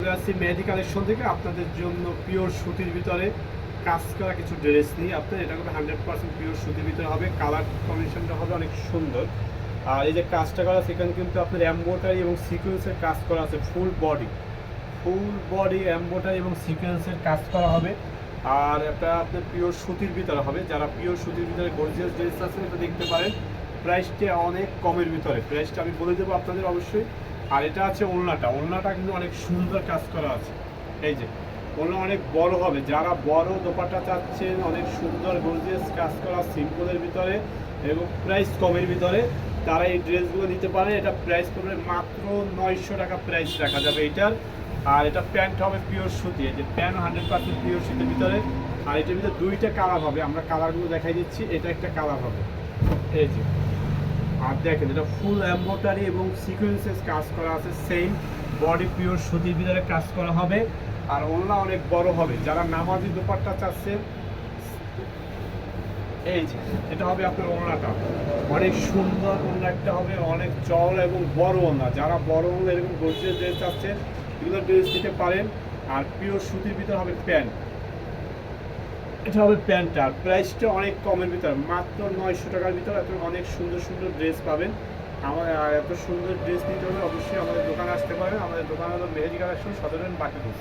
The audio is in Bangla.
চলে আসছি মেহেদি কালেকশন থেকে আপনাদের জন্য পিওর সুতির ভিতরে কাজ করা কিছু ড্রেস নিয়ে আপনার এটা হবে 100% পিওর সুতির ভিতরে হবে। কালার কম্বিনেশনটা হবে অনেক সুন্দর। আর এই যে কাজটা করা সেখানে কিন্তু আপনার এমব্রয়ডারি এবং সিকোয়েন্সের কাজ করা আছে। ফুল বডি এমব্রয়ডারি এবং সিকোয়েন্সের কাজ করা হবে। আর এটা আপনার পিওর সুতির ভিতরে হবে। যারা পিওর সুতির ভিতরে গর্জিয়াস ড্রেস আছে এটা দেখতে পারেন। প্রাইসটা অনেক কমের ভিতরে, প্রাইসটা আমি বলে দেবো আপনাদের অবশ্যই। আর এটা আছে ওড়নাটা কিন্তু অনেক সুন্দর কাজ করা আছে। এই যে ওড়না অনেক বড় হবে, যারা বড় দোপাট্টা চাচ্ছেন অনেক সুন্দর গর্জিয়াস কাজ করা সিম্পলের ভিতরে এবং প্রাইস কমের ভিতরে, তারা এই ড্রেসগুলো নিতে পারে। এটা প্রাইস পড়বে মাত্র 900 টাকা প্রাইস রাখা যাবে এটার। আর এটা প্যান্ট হবে পিওর সুতি, এই যে প্যান্ট 100% পিওর সুতির ভিতরে। আর এটার ভিতরে দুইটা কালার হবে, আমরা কালারগুলো দেখাই দিচ্ছি। এটা একটা কালার হবে, এই যে। আর দেখেন এটা ফুল এমব্রয়ডারি এবং সিকোয়েন্সেস কাজ করা আছে, সেম বডি পিওর সুতির ভিতরে কাজ করা হবে। আর ওড়না অনেক বড় হবে, যারা নামাজি দোপাট্টা চাচ্ছেন এই যে এটা হবে আপনার ওড়নাটা অনেক সুন্দর। ওড়না একটা হবে অনেক চওড়া এবং বড় ওড়না, যারা বড় ওড়না এরকম গর্জিয়াস ড্রেস চাচ্ছেন এগুলো ড্রেস দিতে পারেন। আর পিওর সুতির ভিতরে হবে প্যান্ট, এটা হবে প্যান্টটা। আর প্রাইসটা অনেক কমের ভিতরে, মাত্র 900 টাকার ভিতরে এত অনেক সুন্দর সুন্দর ড্রেস পাবেন। আমার এত সুন্দর ড্রেস নিতে হলে অবশ্যই আমাদের দোকানে আসতে পারেন। আমাদের দোকান হলো মেহেদি কালেকশন, 17 বাকি।